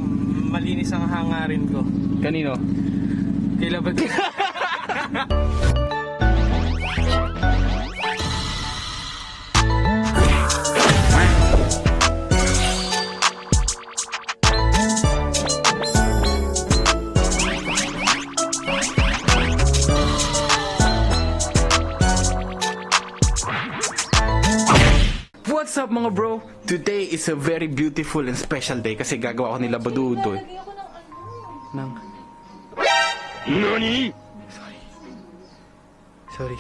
Malinis ang hangarin ko. Kanino? Kay Labad. What's up mga bro? Today is a very beautiful and special day kasi gagawa ko nila badudoy. Nang... NANI? Sorry.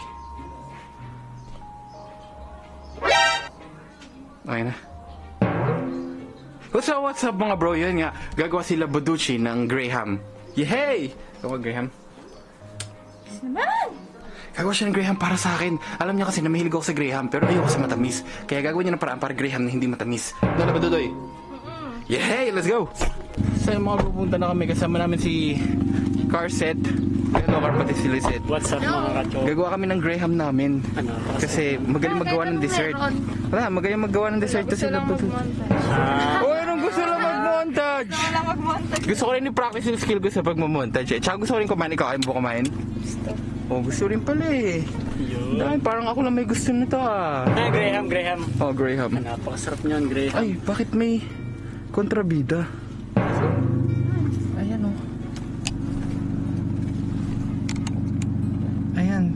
Okay na. What's up mga bro? Yun nga, gagawa sila baduchi ng Graham. Yehey! Ito Graham. Gagawa siya ng Graham para sa akin. Alam niya kasi na mahilig ako sa Graham pero ayoko sa matamis. Kaya gagawin niya ng paraan para Graham na hindi matamis. Dala ba, Dudoy? Yehey! Let's go! Sa mga pupunta na kami, kasama namin si Carset. Ano, pati si Lizette. What's up mga kacho? Gagawa kami ng Graham namin. Ano? Kasi magaling maggawa ng dessert. Wala, magaling maggawa ng dessert to sila. Oh, anong gusto lang mag-montage? Gusto ko rin i-practice yung skill ko sa pag-montage eh. Tsaka gusto ko rin kumain. Ikaw, kaya mo kumain? Oh, gusto rin pala eh. Dahil parang ako lang may gusto nito ah. Graham. Oh, Graham. Napakasarap niyan, Graham. Ay, bakit may kontrabida? Ayan oh. Ayan.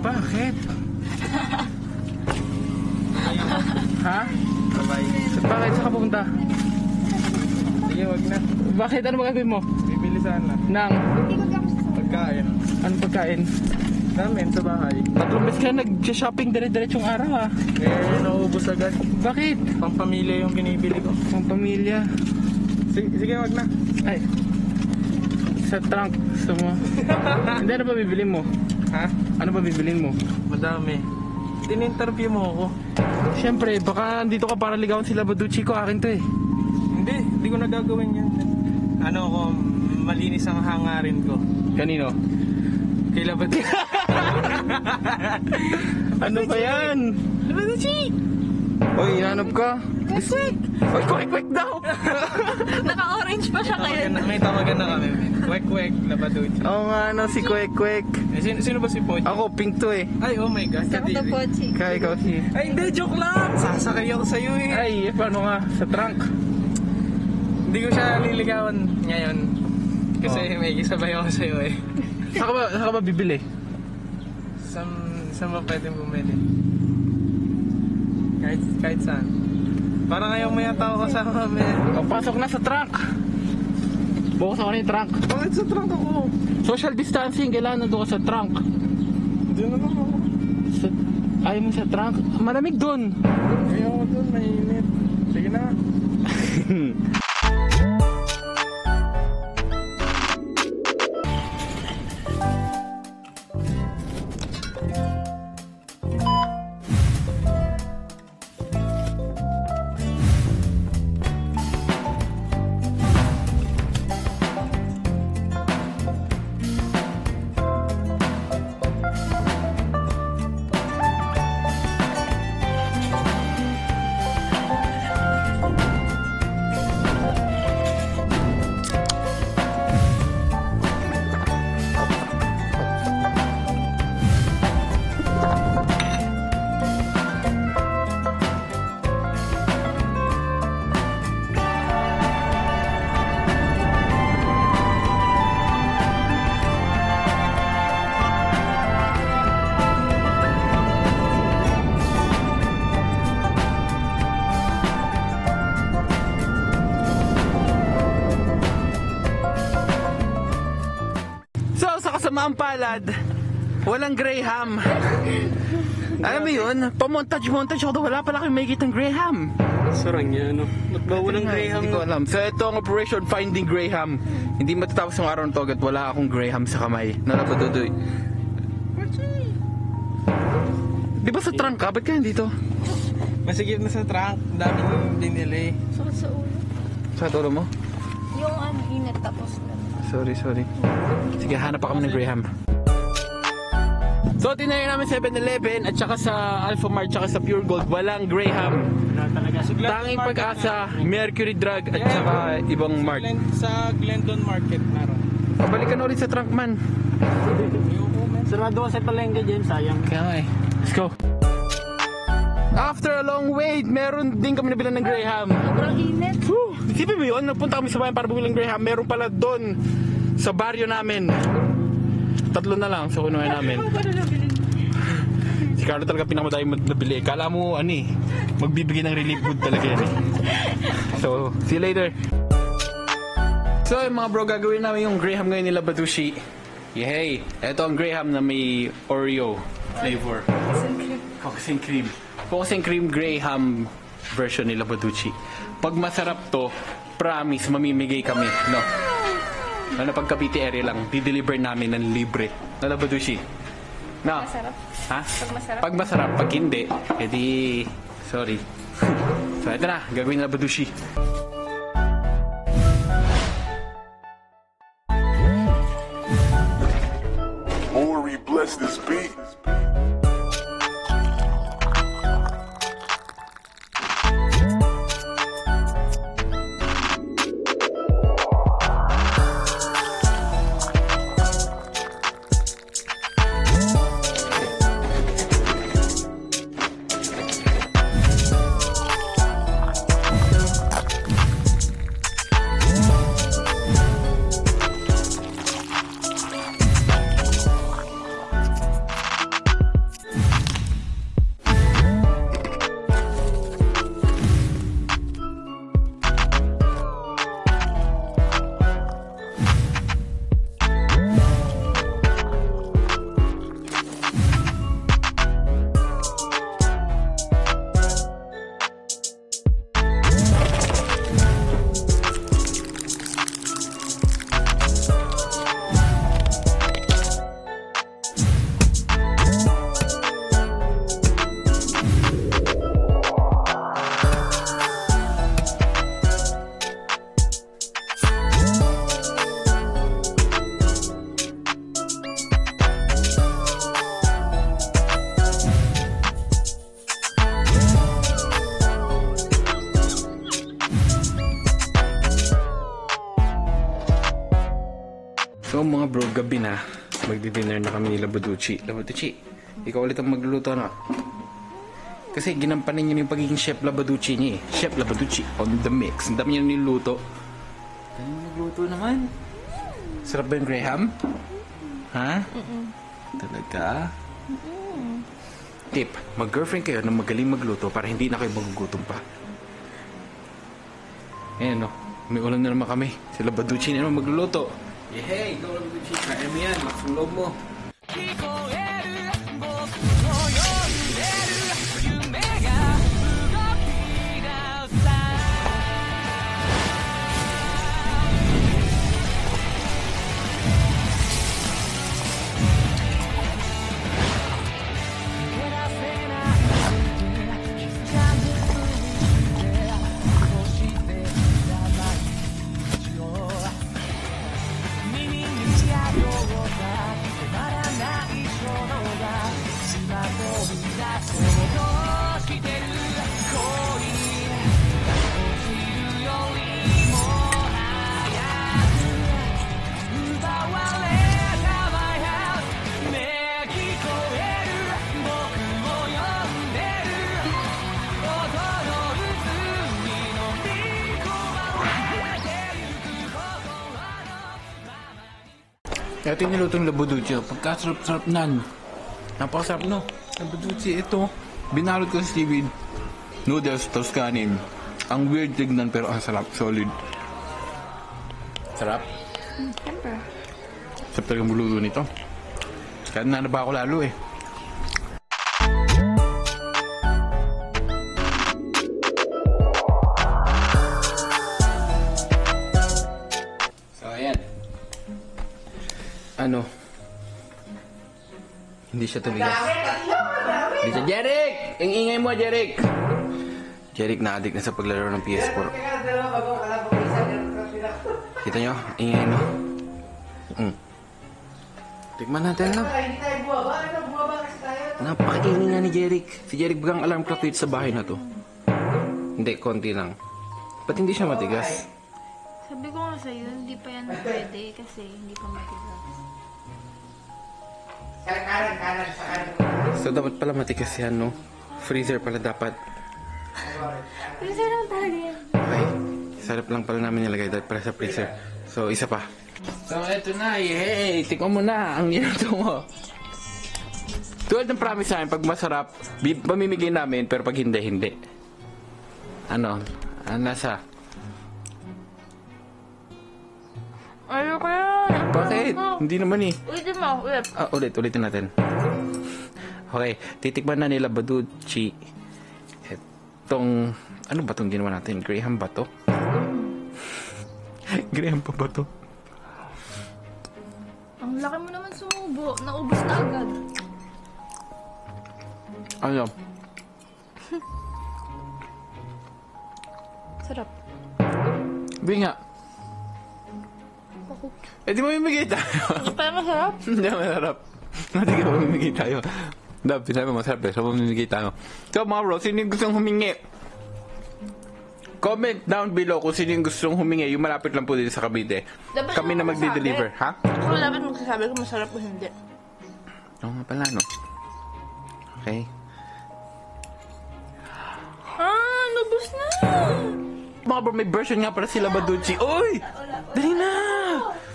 Bakit? Ha? Bakit? Saan ka pupunta? Sige, wag na. Bakit? Ano magagawin mo? Bibili sana. Nang? Pagkain. Anong pagkain? Namin sa bahay. 3 beses ka nag-shopping dire-diretsong araw ha. Naubos agad. Bakit? Pampamilya yung binibili ko. Pang pamilya. Sige, wag na. Ay. Sa trunk. Gusto mo? Hindi, ano ba bibilin mo? Ha? Ano ba bibilin mo? Madami. Tin-interview mo ako. Siyempre, baka dito ka para ligawan sila Baduchi ko. Akin to eh. Hindi ko nagagawin yan. Ano ko, malinis ang hangarin ko. Kanino? Kay Labad. Ano ba yan? Baduchi! Oy, hinanap ka? Kwek! Oy, kwek daw! Naka-orange pa siya kaya. May tawagan na kami. Kwek, Labaduchi. Oo nga, ano, si Kwek. Eh, sino ba si Pochi? Ako, pink to eh. Ay, oh my God. Sakto Kadiri. po, Chi. Kaya ikaw si... Ay, hindi. Joke lang. Sasakay ako sa'yo eh. Ay, paano nga? Sa trunk. Hindi ko siya liligawan ngayon. Kasi may isabay ako sa'yo eh. Saan ka ba bibili? Saan ba pwedeng bumili? Kahit saan. Parang ayaw mo yata ako kasama kami. O, pasok na sa trunk. Bukas ako na yung trunk. Bakit sa trunk ako? Social distancing, kailangan nandun ka sa trunk. Hindi na lang ako. Ayaw mo sa trunk? Malamig dun. Ayaw ko dun, mainit. Sige na. Kasamaang palad, walang Graham. Alam mo yun, pamontage ako daw, wala pala kayong makikita ng Graham. Sarang niya, no? Ba't ba walang Graham? Hindi ko alam. So ito ang Operation Finding Graham. Hindi matatapos yung araw na to agad wala akong Graham sa kamay. Nalabadudoy. Di ba sa trunk ka? Ba't ka dito? Masigit na sa trunk. Ang daming binili. Sakit sa ulo. Sa tulo mo? Yung init tapos na. Sorry. Sige, hanap pa kami ng Graham. So, tinayo namin 7-Eleven at saka sa Alpha Mart at saka sa Pure Gold. Walang Graham. Wala talaga si Tanging Pag-asa, Mercury Drug, at saka ibang mart. Sa Glendon Market meron. Pabalikan ulit sa trunk man. Sarado kasi palengke, James. Sayang. Kaya nga eh. Let's go. After a long wait, meron din kami nabilan ng Graham. Sobrang init. Whew! Isipin mo yun, nagpunta kami sa bayan para bumili ng Graham. Meron pala doon sa baryo namin. 3 na lang sa kunuha namin. Si Carlo talaga pinakamadami nabili. Kala mo, magbibigay ng relief good talaga yan eh. So, see you later. So, yung mga bro, gagawin namin yung Graham ngayon nila Batushi. Yay! Ito ang Graham na may Oreo flavor. Cookies and cream. Cookies and cream Graham version nila Batushi. Pag masarap to, promise, mamimigay kami. No? Ano, pag Cavite area lang, di-deliver namin ng libre. Nala Batushi? No? Masarap. Ha? Pag masarap. Pag masarap, pag hindi, edi, sorry. So, ito na, gagawin na Batushi. Ori, bless this beat. So mga bro, gabi na. Magdi-dinner na kami ni Labuduchi. Labuduchi, ikaw ulit ang magluluto na. Kasi ginampanin niyo yung pagiging Chef Labuduchi niya eh. Chef Labuduchi on the mix. Ang dami niya niluto. Dami nagluto naman. Sarap ba yung Graham? Ha? Talaga? Tip, mag-girlfriend kayo na magaling magluto para hindi na kayo magugutom pa. Ayan no, may ulam na naman kami. Si Labuduchi na naman magluluto. Hey, ikaw Labuduchi, kaya mo yan, magsulog mo. Ito yung nilutong Labuduchi. Pagkasarap-sarap nan. Napakasarap no. Labuduchi, ito. Binalot ko sa seaweed. Noodles, tapos kanin. Ang weird tignan pero ang sarap. Solid. Sarap? Siyempre. Sarap talagang buluto nito. Kaya nanaba ako lalo eh. Ano? Hindi siya tumigas. Hindi siya. Jeric! Ang ingay mo, Jeric! Jeric na-addict na sa paglalaro ng PS4. Kita nyo? Ingay no? Tikman natin lang. Napakaingay nga ni Jeric. Si Jeric bagang alarm clock dito sa bahay na to. Hindi, konti lang. Ba't hindi siya matigas? Sabi ko nga sa'yo, hindi pa yan pwede kasi hindi pa matigas. So, dapat pala matigas yan, no? Freezer pala dapat. Freezer lang talaga yan. Ay, sarap lang pala namin nilagay dahil pala sa freezer. So, isa pa. So, eto na. Yay! Tikman mo na ang niluto mo. Tulad ng promise namin, pag masarap, pamimigay namin, pero pag hindi, hindi. Ano? Ang nasa? Ayoko yan. Bakit? Hindi naman eh. Ulitin mo, ulit. Ulitin natin. Okay, titikman na nila Baduchi. Etong, ano ba itong ginawa natin? Graham ba to? Graham pa ba to? Ang laki mo naman sumubo. Naubos na agad. Ano? Sarap. Binga. Eh di mamimigay tayo. Hindi pa masarap. Hindi masarap. Hindi ka mamimigay tayo. Dab, sinabi masarap eh. So mamimigay tayo. So mga bro, sino yung gustong humingi? Comment down below kung sino yung gustong humingi. Yung malapit lang po dito sa Cavite. Dapat Kami na mo magde-deliver. Ha? Ako dapat magsasabi kung masarap o hindi. Oo nga pala, no? Okay. Lubos na! Mga bro, may version nga para sila Baduchi. Uy! Dali na!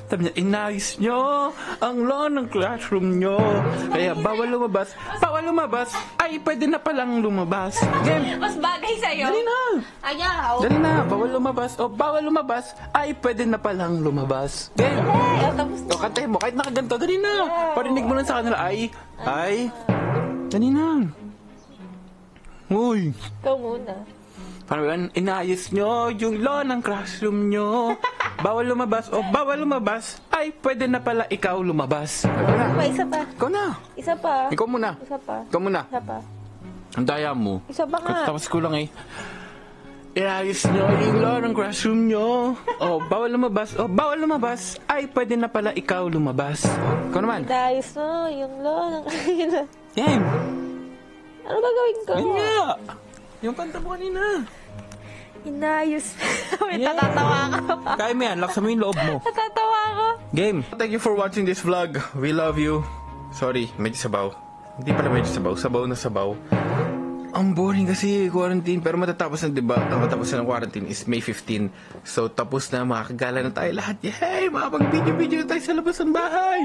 Sabi niya, inayos nyo ang lawn ng classroom nyo. Kaya bawal lumabas. Bawal lumabas. Ay, pwede na palang lumabas. Game! Mas bagay sa'yo. Dali na! Ayaw. Dali na! Bawal lumabas. O, bawal lumabas. Ay, pwede na palang lumabas. Game! Tapos O, kantahin mo. Kahit nakaganto, dali na! Parinig mo lang sa kanila. Ay. Dali na! Uy! ikaw muna. Parang yan, inayos nyo yung lawn ng classroom nyo. Bawal lumabas. O, bawal lumabas. Ay, pwede na pala ikaw lumabas. Isa pa. Ikaw na. Isa pa. Ikaw muna. Isa pa. Ikaw muna. Isa pa. Ang daya mo. Isa pa nga. Tapos ko lang eh. Inayos nyo yung lawn ng classroom nyo. O, bawal lumabas. O, bawal lumabas. Ay, pwede na pala ikaw lumabas. Ikaw naman. Dayos no, yung law ng kanina. Game. Ano ba gawin ko? Yun nga. Yung kanta mo kanina. Inayos. May Yeah. natatawa ka. Kaya mo yan. Laksa mo yung loob mo. Natatawa ka. Game. Thank you for watching this vlog. We love you. Sorry, medyo sabaw. Hindi pala medyo sabaw. Sabaw na sabaw. Ang boring kasi quarantine. Pero matatapos na, diba? Ang matapos na ng quarantine is May 15. So, tapos na. Makakagala na tayo lahat. Yay! Makapag-video-video na tayo sa labas ng bahay.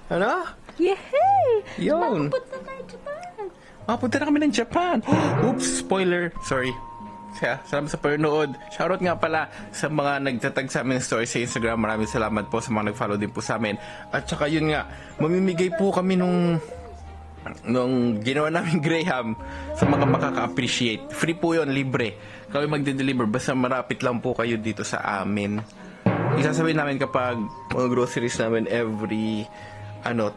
Ano? Yay! Yun. Punta tayo Japan. Punta na kami ng Japan. Oops, spoiler. Sorry. Kaya, salamat sa panonood. Shoutout nga pala sa mga nagtatag sa amin ng story sa Instagram. Maraming salamat po sa mga nag-follow din po sa amin. At saka yun nga, mamimigay po kami nung ginawa namin Graham sa mga makaka-appreciate. Free po yun, libre. Kami magde-deliver. Basta marapit lang po kayo dito sa amin. Isasabihin namin kapag mga groceries namin every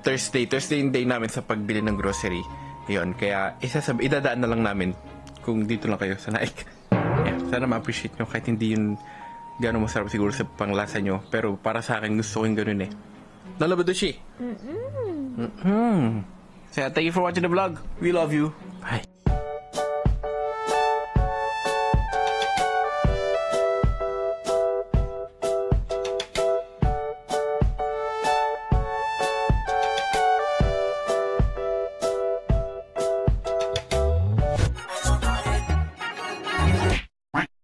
Thursday yung day namin sa pagbili ng grocery. Yun, kaya idadaan na lang namin kung dito lang kayo sa Nike. Yeah, sana ma-appreciate nyo kahit hindi yun gano'ng masarap siguro sa panglasa nyo. Pero para sa akin gusto ko yung gano'n eh. Nalabadoshi! So thank you for watching the vlog. We love you. Bye.